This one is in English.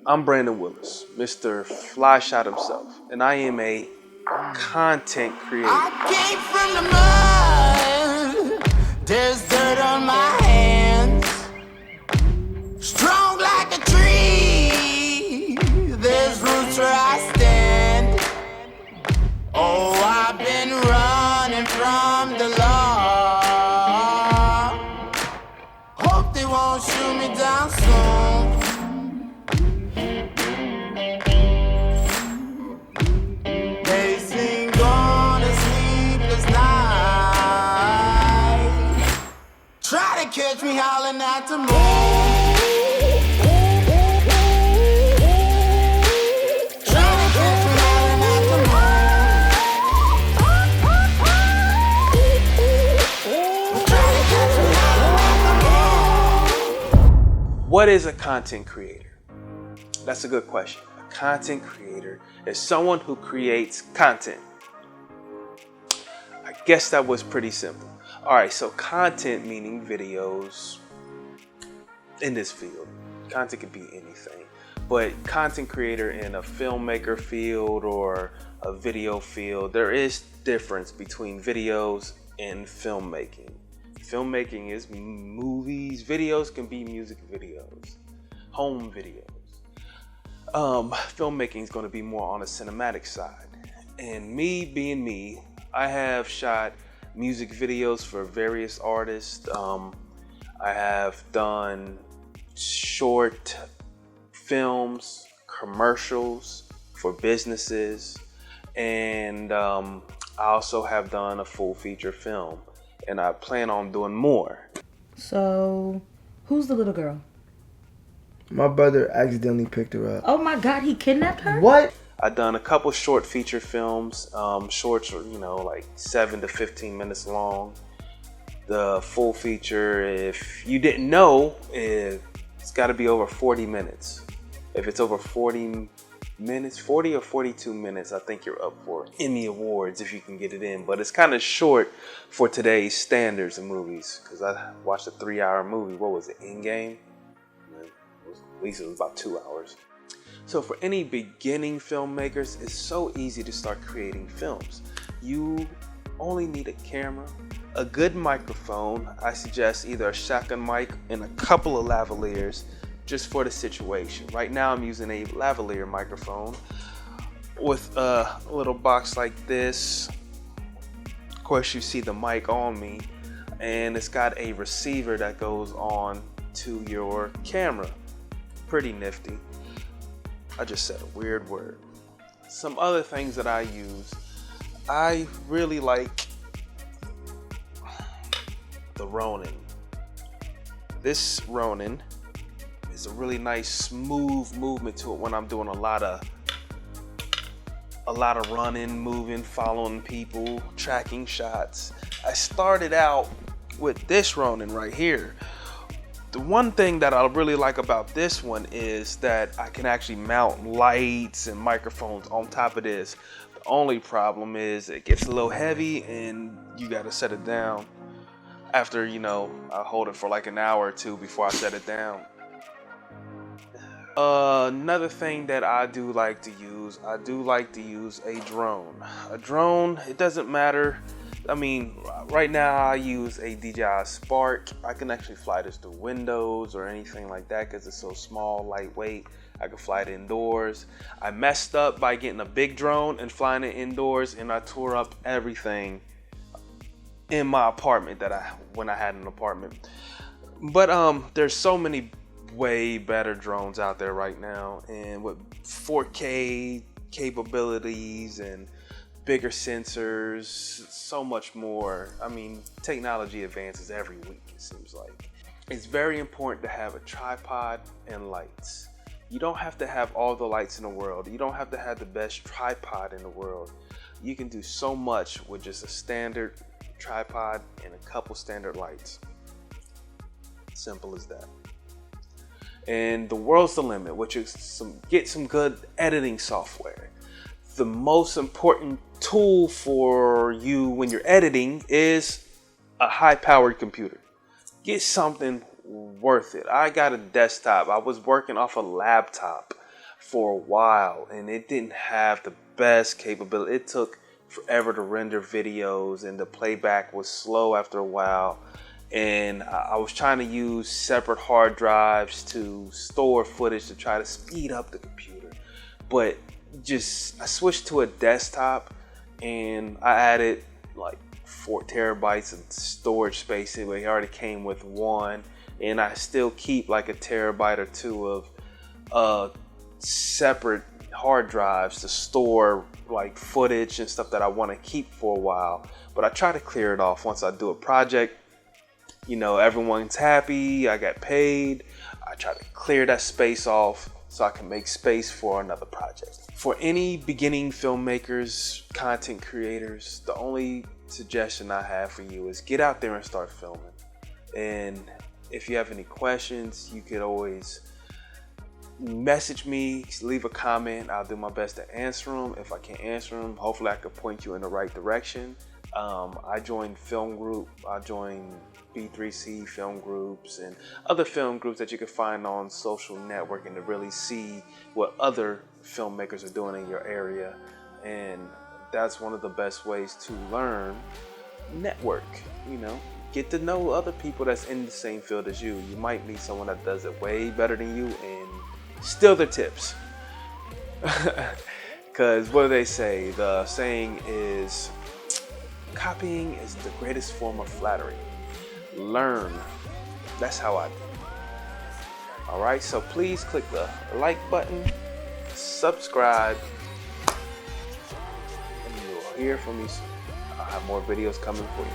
I'm Brandon Willis, Mr. Flyshot himself, and I am a content creator. I came from the mud, there's dirt on my hands. Strong like a tree, there's roots where I stand. Oh, I've been running from the law. Hope they won't shoot me down soon. They sing on a sleepless night. Try to catch me howling at the moon. Try to catch me howling at the moon. Try to catch me howling at the moon. What is a content creator? That's a good question. A content creator is someone who creates content. I guess that was pretty simple. All right, so content meaning videos in this field. Content could be anything, but content creator in a filmmaker field or a video field, there is difference between videos and filmmaking. Filmmaking is movies, videos can be music videos, home videos. Filmmaking is going to be more on the cinematic side. And me being me, I have shot music videos for various artists. I have done short films, commercials for businesses, and I also have done a full feature film, and I plan on doing more. So, who's the little girl? My brother accidentally picked her up. Oh my God, he kidnapped her? What? I've done a couple short feature films. Shorts are, like 7 to 15 minutes long. The full feature, if you didn't know, it's got to be over 40 minutes. If it's over 40 minutes, 40 or 42 minutes, I think you're up for Emmy Awards if you can get it in. But it's kind of short for today's standards of movies, because I watched a 3-hour movie. What was it, Endgame? At least it was about 2 hours. So for any beginning filmmakers, it's so easy to start creating films. You only need a camera, a good microphone. I suggest either a shotgun mic and a couple of lavaliers just for the situation. Right now I'm using a lavalier microphone with a little box like this. Of course you see the mic on me, and it's got a receiver that goes on to your camera. Pretty nifty. I just said a weird word. Some other things that I use, I really like the Ronin. This Ronin is a really nice smooth movement to it when I'm doing a lot of running, moving, following people, tracking shots. I started out with this Ronin right here. The one thing that I really like about this one is that I can actually mount lights and microphones on top of this. The only problem is it gets a little heavy and you got to set it down after, I hold it for like an hour or two before I set it down. Another thing that I do like to use a drone. A drone, it doesn't matter. Right now I use a DJI Spark. I can actually fly this through windows or anything like that because it's so small, lightweight. I can fly it indoors. I messed up by getting a big drone and flying it indoors, and I tore up everything in my apartment when I had an apartment. But there's so many way better drones out there right now, and with 4K capabilities and bigger sensors, so much more. Technology advances every week, it seems like. It's very important to have a tripod and lights. You don't have to have all the lights in the world. You don't have to have the best tripod in the world. You can do so much with just a standard tripod and a couple standard lights. Simple as that. And the world's the limit, which is get some good editing software. The most important tool for you when you're editing is a high-powered computer. Get something worth it. I got a desktop. I was working off a laptop for a while, and it didn't have the best capability. It took forever to render videos, and the playback was slow after a while. And I was trying to use separate hard drives to store footage to try to speed up the computer. But I switched to a desktop, and I added like 4 terabytes of storage space. It already came with one, and I still keep like a terabyte or 2 of separate hard drives to store like footage and stuff that I want to keep for a while. But I try to clear it off once I do a project. You know, everyone's happy, I got paid. I try to clear that space off so I can make space for another project. For any beginning filmmakers, content creators, the only suggestion I have for you is get out there and start filming. And if you have any questions, you could always message me, leave a comment. I'll do my best to answer them. If I can't answer them, hopefully I can point you in the right direction. I joined B3C film groups and other film groups that you can find on social networking to really see what other filmmakers are doing in your area. And that's one of the best ways to learn. Network, you know, get to know other people that's in the same field as you. You might meet someone that does it way better than you and steal their tips. Because what do they say? The saying is, copying is the greatest form of flattery. Learn. That's how I do. All right, so please click the like button, subscribe, and you'll hear from me soon. I'll have more videos coming for you.